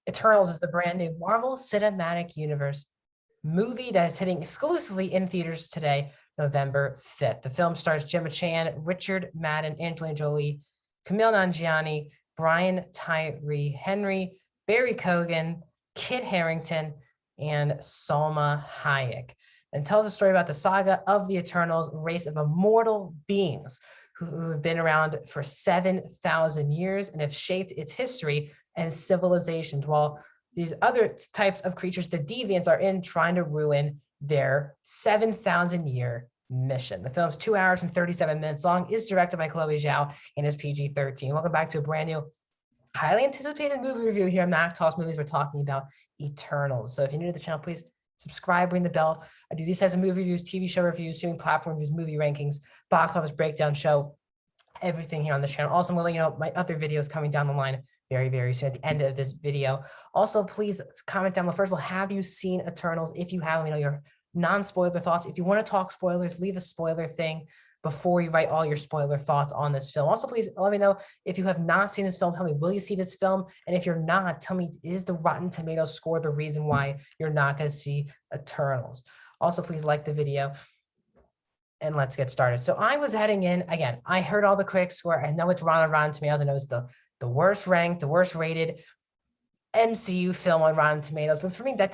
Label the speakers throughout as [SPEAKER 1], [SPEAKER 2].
[SPEAKER 1] Eternals is the brand new Marvel Cinematic Universe movie that is hitting exclusively in theaters today, November 5th. The film stars Gemma Chan, Richard Madden, Angelina Jolie, Camille Nanjiani, Brian Tyree Henry, Barry Kogan, Kit Harington, and Salma Hayek, and tells a story about the saga of the Eternals, a race of immortal beings who have been around for 7,000 years and have shaped its history and civilizations, while these other types of creatures, the deviants, are in trying to ruin their 7,000-year mission. The film's 2 hours and 37 minutes long, is directed by Chloe Zhao, and is PG-13. Welcome back to a brand new, highly anticipated movie review here on Mac Talks Movies. We're talking about Eternals. So if you're new to the channel, please subscribe, ring the bell. I do these types of movie reviews, TV show reviews, streaming platform reviews, movie rankings, box office breakdown show, everything here on this channel. Also, I'm going to let you know my other videos coming down the line very, very soon at the end of this video. Also, please comment down below. First of all, have you seen Eternals? If you have, let me know your non-spoiler thoughts. If you want to talk spoilers, leave a spoiler thing before you write all your spoiler thoughts on this film. Also, please let me know if you have not seen this film. Tell me, will you see this film? And if you're not, tell me, is the Rotten Tomatoes score the reason why you're not going to see Eternals? Also, please like the video. And let's get started. So I was heading in, again, I heard all the critics score. I know it's Rotten Tomatoes. I know it's the worst ranked, the worst rated MCU film on Rotten Tomatoes. But for me, that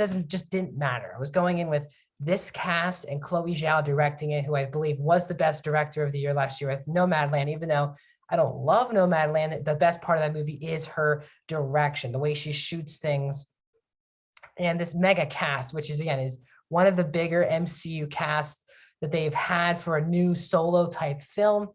[SPEAKER 1] didn't matter. I was going in with this cast and Chloe Zhao directing it, who I believe was the best director of the year last year with Nomadland. Even though I don't love Nomadland, the best part of that movie is her direction, the way she shoots things. And this mega cast, which is, again, is one of the bigger MCU casts that they've had for a new solo type film.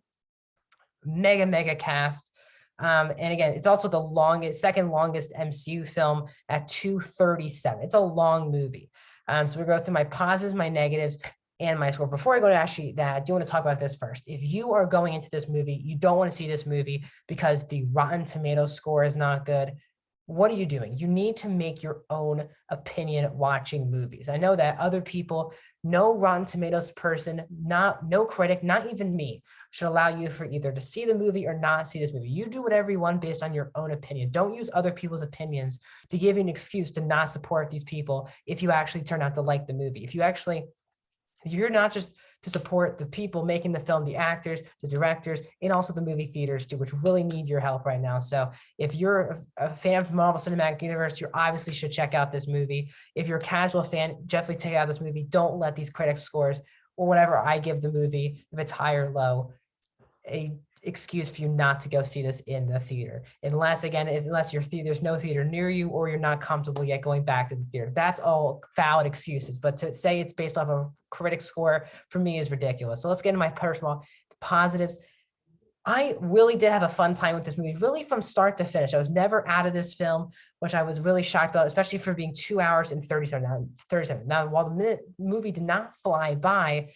[SPEAKER 1] Mega cast. And again, it's also the second longest MCU film at 2:37. It's a long movie. So we go through my positives, my negatives, and my score. Before I go to actually that, I do want to talk about this first. If you are going into this movie, you don't want to see this movie because the Rotten Tomatoes score is not good, what are you doing? You need to make your own opinion watching movies. I know that other people, no Rotten Tomatoes person, no critic, not even me, should allow you for either to see the movie or not see this movie. You do whatever you want based on your own opinion. Don't use other people's opinions to give you an excuse to not support these people if you actually turn out to like the movie. If you're not just to support the people making the film, the actors, the directors, and also the movie theaters too, which really need your help right now. So if you're a fan of Marvel Cinematic Universe, you obviously should check out this movie. If you're a casual fan, definitely check out this movie. Don't let these critic scores or whatever I give the movie, if it's high or low, a excuse for you not to go see this in the theater. Unless there's no theater near you or you're not comfortable yet going back to the theater. That's all valid excuses. But to say it's based off a critic score for me is ridiculous. So let's get into my personal positives. I really did have a fun time with this movie, really from start to finish. I was never out of this film, which I was really shocked about, especially for being 2 hours and 37. Now, while the movie did not fly by,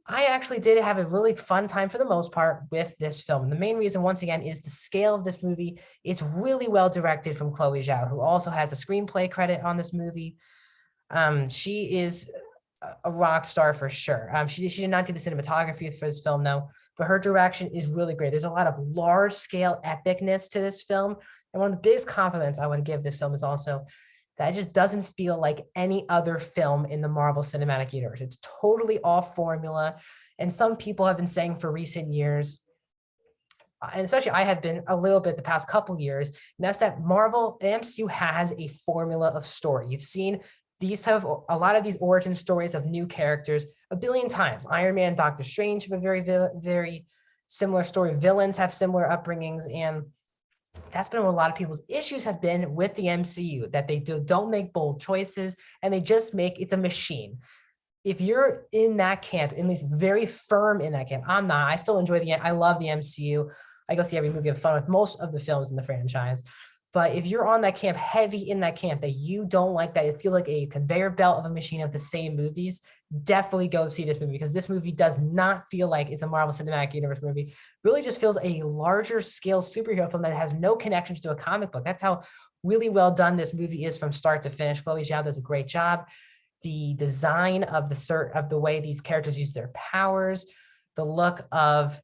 [SPEAKER 1] I actually did have a really fun time for the most part with this film. And the main reason, once again, is the scale of this movie. It's really well directed from Chloe Zhao, who also has a screenplay credit on this movie. She is a rock star for sure. She did not do the cinematography for this film, though, but her direction is really great. There's a lot of large scale epicness to this film. And one of the biggest compliments I want to give this film is also that it just doesn't feel like any other film in the Marvel Cinematic Universe. It's totally off formula. And some people have been saying for recent years, and especially I have been a little bit the past couple years, and that's that Marvel MCU has a formula of story. You've seen a lot of these origin stories of new characters a billion times. Iron Man, Doctor Strange have a very, very similar story. Villains have similar upbringings, and that's been what a lot of people's issues have been with the MCU, that they don't make bold choices and they just it's a machine. If you're in that camp, at least very firm in that camp, I'm not. I still enjoy I love the MCU. I go see every movie. I'm fun with most of the films in the franchise. But if you're on that camp, heavy in that camp, that you don't like, that it feels like a conveyor belt of a machine of the same movies, definitely go see this movie, because this movie does not feel like it's a Marvel Cinematic Universe movie. Really just feels a larger scale superhero film that has no connections to a comic book. That's how really well done this movie is from start to finish. Chloe Zhao does a great job. The design of the way these characters use their powers, the look of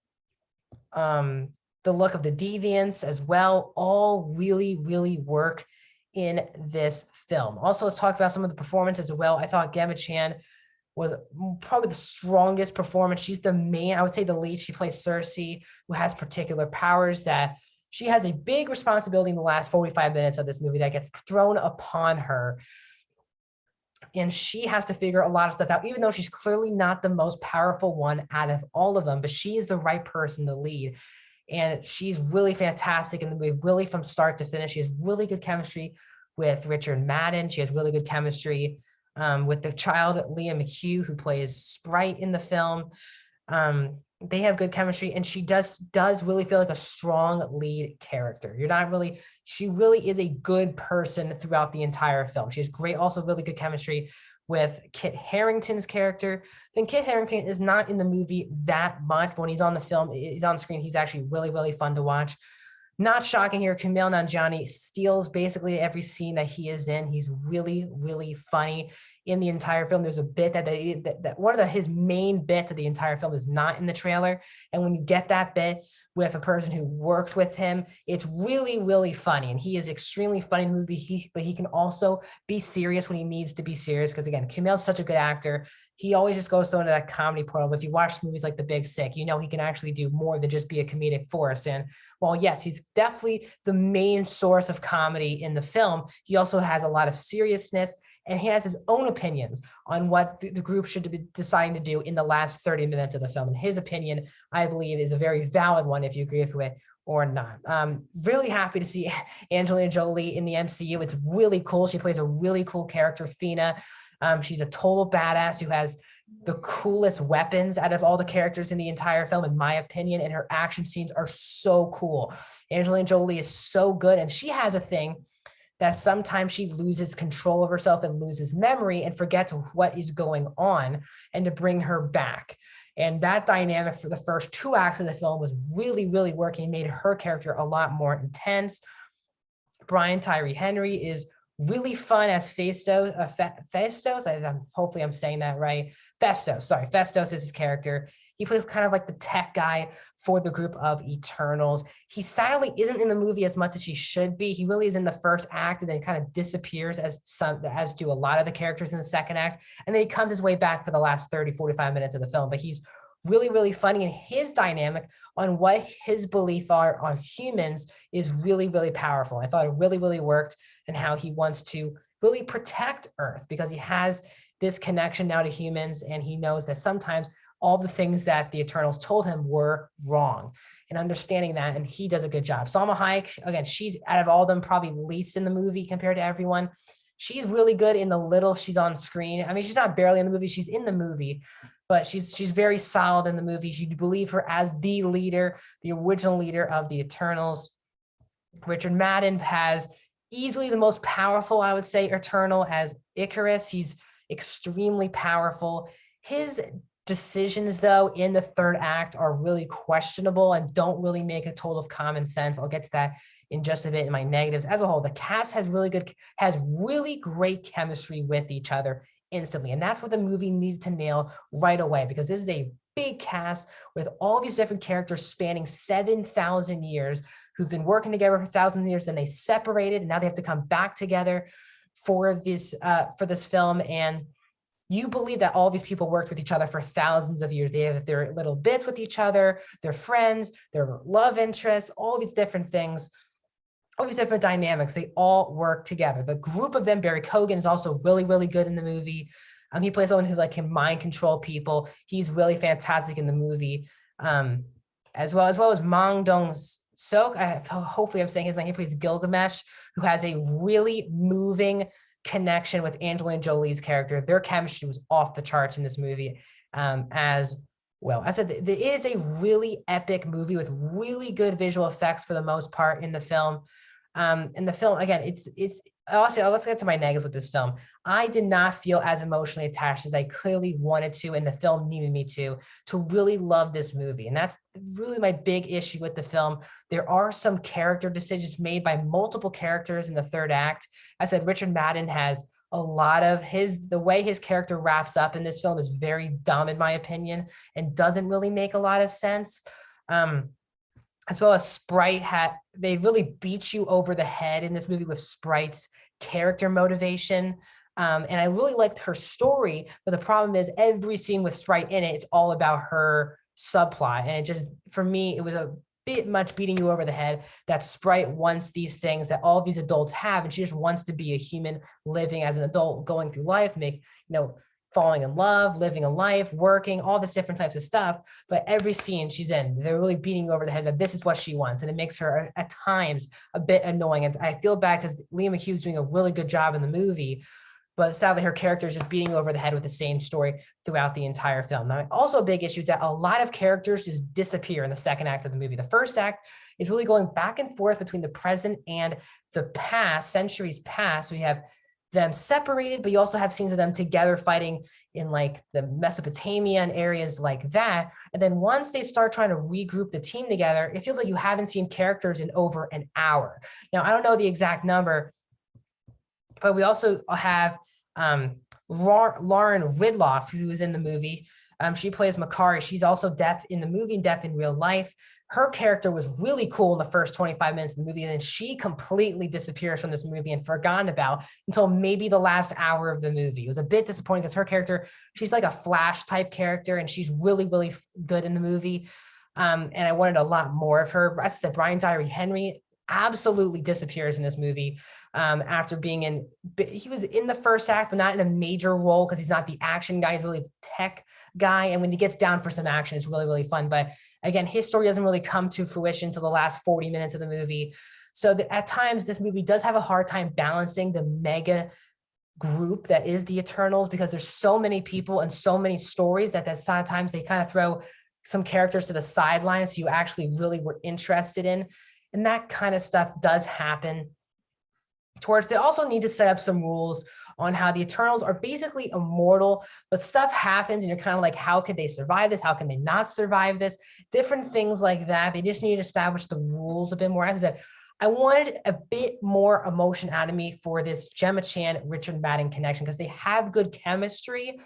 [SPEAKER 1] the deviants as well, all really, really work in this film. Also, let's talk about some of the performances as well. I thought Gemma Chan was probably the strongest performance. She's the main, I would say the lead. She plays Cersei, who has particular powers that she has a big responsibility in the last 45 minutes of this movie that gets thrown upon her. And she has to figure a lot of stuff out, even though she's clearly not the most powerful one out of all of them, but she is the right person to lead. And she's really fantastic in the movie, really from start to finish. She has really good chemistry with Richard Madden. She has really good chemistry with the child, Liam McHugh, who plays Sprite in the film. They have good chemistry, and she does really feel like a strong lead character. She really is a good person throughout the entire film. She has great, also really good chemistry with Kit Harington's character. Then Kit Harington is not in the movie that much, but when he's on the film, he's on screen, he's actually really, really fun to watch. Not shocking here, Kumail Nanjiani steals basically every scene that he is in. He's really, really funny in the entire film. There's a bit that one of his main bits of the entire film is not in the trailer. And when you get that bit with a person who works with him, it's really, really funny. And he is extremely funny in the movie, but he can also be serious when he needs to be serious. Because again, Kumail's such a good actor. He always just goes into that comedy portal. But if you watch movies like The Big Sick, you know he can actually do more than just be a comedic force. And while yes, he's definitely the main source of comedy in the film, he also has a lot of seriousness, and he has his own opinions on what the group should be deciding to do in the last 30 minutes of the film. And his opinion, I believe, is a very valid one if you agree with it or not. Really happy to see Angelina Jolie in the MCU. It's really cool. She plays a really cool character, Fina. She's a total badass who has the coolest weapons out of all the characters in the entire film, in my opinion, and her action scenes are so cool. Angelina Jolie is so good, and she has a thing that sometimes she loses control of herself and loses memory and forgets what is going on, and to bring her back. And that dynamic for the first 2 acts of the film was really, really working, made her character a lot more intense. Brian Tyree Henry is really fun as Festos. Hopefully I'm saying that right. Festos is his character. He plays kind of like the tech guy for the group of Eternals. He sadly isn't in the movie as much as he should be. He really is in the first act and then kind of disappears as do a lot of the characters in the second act. And then he comes his way back for the last 30, 45 minutes of the film. But he's really, really funny, and his dynamic on what his belief are on humans is really, really powerful. I thought it really, really worked, and how he wants to really protect Earth because he has this connection now to humans, and he knows that sometimes all the things that the Eternals told him were wrong, and understanding that, and he does a good job. Salma Hayek, again, she's out of all of them probably least in the movie compared to everyone. She's really good in the little she's on screen. I mean, she's not barely in the movie, she's in the movie, but she's very solid in the movie. You believe her as the leader, the original leader of the Eternals. Richard Madden has easily the most powerful, I would say, Eternal as Icarus. He's extremely powerful. His decisions, though, in the third act are really questionable and don't really make a total of common sense. I'll get to that in just a bit in my negatives. As a whole, the cast has really great chemistry with each other instantly. And that's what the movie needed to nail right away, because this is a big cast with all these different characters spanning 7,000 years who've been working together for thousands of years. Then they separated, and now they have to come back together for this film. And you believe that all these people worked with each other for thousands of years. They have their little bits with each other, their friends, their love interests, all these different things, all these different dynamics. They all work together. The group of them, Barry Kogan is also really, really good in the movie. He plays someone who can mind control people. He's really fantastic in the movie, as well as Mang Dong Sok. Hopefully I'm saying his name. He plays Gilgamesh, who has a really moving connection with Angelina Jolie's character. Their chemistry was off the charts in this movie, as well. I said, it is a really epic movie with really good visual effects for the most part in the film. In the film, again, it's also, let's get to my negatives with this film. I did not feel as emotionally attached as I clearly wanted to, and the film needed me to really love this movie. And that's really my big issue with the film. There are some character decisions made by multiple characters in the third act. I said, Richard Madden has a lot of the way his character wraps up in this film is very dumb, in my opinion, and doesn't really make a lot of sense. As well as Sprite they really beat you over the head in this movie with Sprite's character motivation. And I really liked her story, but the problem is every scene with Sprite in it, it's all about her subplot. And it just, for me, it was a bit much beating you over the head that Sprite wants these things that all of these adults have, and she just wants to be a human living as an adult, going through life, falling in love, living a life, working, all this different types of stuff. But every scene she's in, they're really beating over the head that this is what she wants. And it makes her at times a bit annoying. And I feel bad because Liam McHugh's doing a really good job in the movie, but sadly her character is just beating over the head with the same story throughout the entire film. Now, also a big issue is that a lot of characters just disappear in the second act of the movie. The first act is really going back and forth between the present and the past, centuries past. We have them separated, but you also have scenes of them together fighting in like the Mesopotamia and areas like that. And then once they start trying to regroup the team together, it feels like you haven't seen characters in over an hour. Now, I don't know the exact number, but we also have Lauren Ridloff, who is in the movie. She plays Makari. She's also deaf in the movie and deaf in real life. Her character was really cool in the first 25 minutes of the movie, and then she completely disappears from this movie and forgotten about until maybe the last hour of the movie. It was a bit disappointing because her character, she's like a Flash type character, and she's really, really good in the movie. And I wanted a lot more of her. As I said, Brian Tyree Henry absolutely disappears in this movie after being in, he was in the first act, but not in a major role because he's not the action guy, he's really the tech guy. And when he gets down for some action, it's really, really fun. But again, his story doesn't really come to fruition until the last 40 minutes of the movie. So that at times this movie does have a hard time balancing the mega group that is the Eternals, because there's so many people and so many stories that sometimes they kind of throw some characters to the sidelines you actually really were interested in. And that kind of stuff does happen. They also need to set up some rules on how the Eternals are basically immortal, but stuff happens and you're kind of like, how could they survive this? How can they not survive this? Different things like that. They just need to establish the rules a bit more. As I said, I wanted a bit more emotion out of me for this Gemma Chan, Richard Madden connection, because they have good chemistry.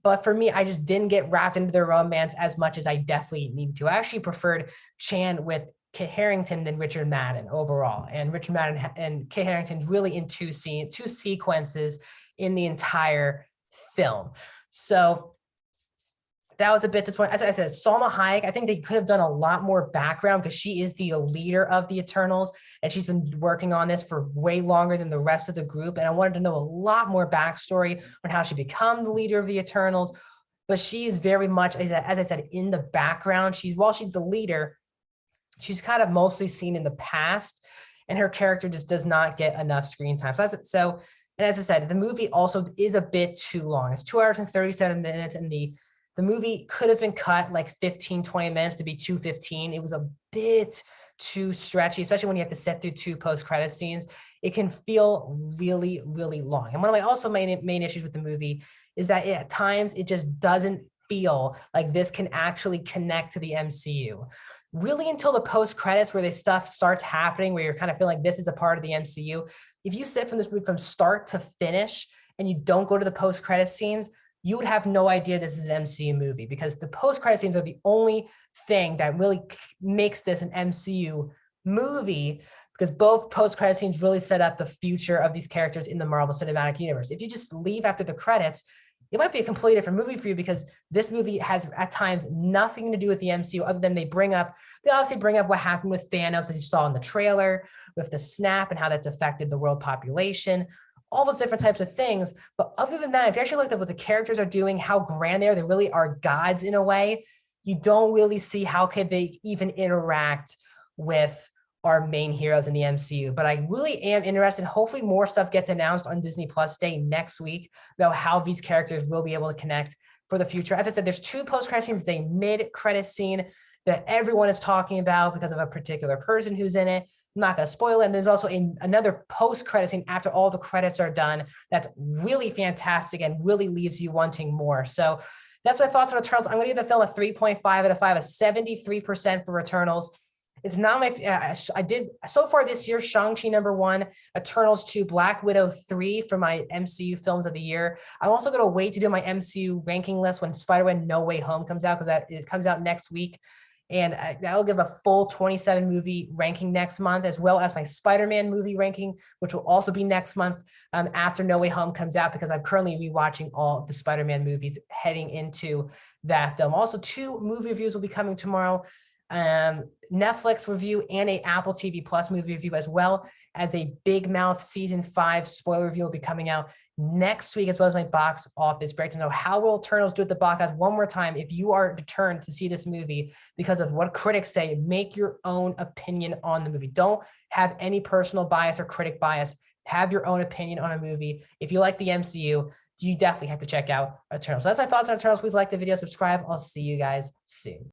[SPEAKER 1] But for me, I just didn't get wrapped into their romance as much as I definitely needed to. I actually preferred Chan with Kit Harington than Richard Madden overall. And Richard Madden and Kit Harington really in two sequences in the entire film. So that was a bit disappointing. As I said, Salma Hayek, I think they could have done a lot more background because she is the leader of the Eternals and she's been working on this for way longer than the rest of the group. And I wanted to know a lot more backstory on how she became the leader of the Eternals. But she is very much, as I said, in the background. While she's the leader, she's kind of mostly seen in the past, and her character just does not get enough screen time. And as I said, the movie also is a bit too long. It's 2 hours and 37 minutes, and the movie could have been cut like 15, 20 minutes to be 2:15. It was a bit too stretchy, especially when you have to sit through 2 post-credit scenes. It can feel really, really long. And one of my main issues with the movie is that at times it just doesn't feel like this can actually connect to the MCU. Really until the post credits where stuff starts happening, where you're kind of feeling like this is a part of the MCU. If you sit from this movie from start to finish and you don't go to the post credit scenes, you would have no idea this is an MCU movie, because the post credit scenes are the only thing that really makes this an MCU movie, because both post credit scenes really set up the future of these characters in the Marvel Cinematic Universe. If you just leave after the credits, it might be a completely different movie for you, because this movie has at times nothing to do with the MCU other than they obviously bring up what happened with Thanos, as you saw in the trailer, with the snap and how that's affected the world population, all those different types of things. But other than that, if you actually look at what the characters are doing, how grand they really are gods in a way, you don't really see how could they even interact with our main heroes in the MCU. But I really am interested. Hopefully more stuff gets announced on Disney Plus Day next week about how these characters will be able to connect for the future. As I said, there's 2 post-credit scenes, a mid-credit scene that everyone is talking about because of a particular person who's in it. I'm not going to spoil it. And there's also another post-credit scene after all the credits are done that's really fantastic and really leaves you wanting more. So that's my thoughts on Eternals. I'm going to give the film a 3.5 out of 5, a 73% for Eternals. It's not my, I did so far this year, Shang-Chi #1, Eternals 2, Black Widow 3 for my MCU films of the year. I'm also going to wait to do my MCU ranking list when Spider-Man No Way Home comes out, because it comes out next week. And I'll give a full 27 movie ranking next month, as well as my Spider-Man movie ranking, which will also be next month after No Way Home comes out, because I'm currently rewatching all of the Spider-Man movies heading into that film. Also, 2 movie reviews will be coming tomorrow. Netflix review and a Apple TV Plus movie review, as well as a Big Mouth season 5 spoiler review will be coming out next week, as well as my box office breakdown. So how will Eternals do at the box office? One more time, if you are determined to see this movie because of what critics say, make your own opinion on the movie. Don't have any personal bias or critic bias. Have your own opinion on a movie. If you like the MCU, you definitely have to check out Eternals. So that's my thoughts on Eternals. Please like the video, subscribe. I'll see you guys soon.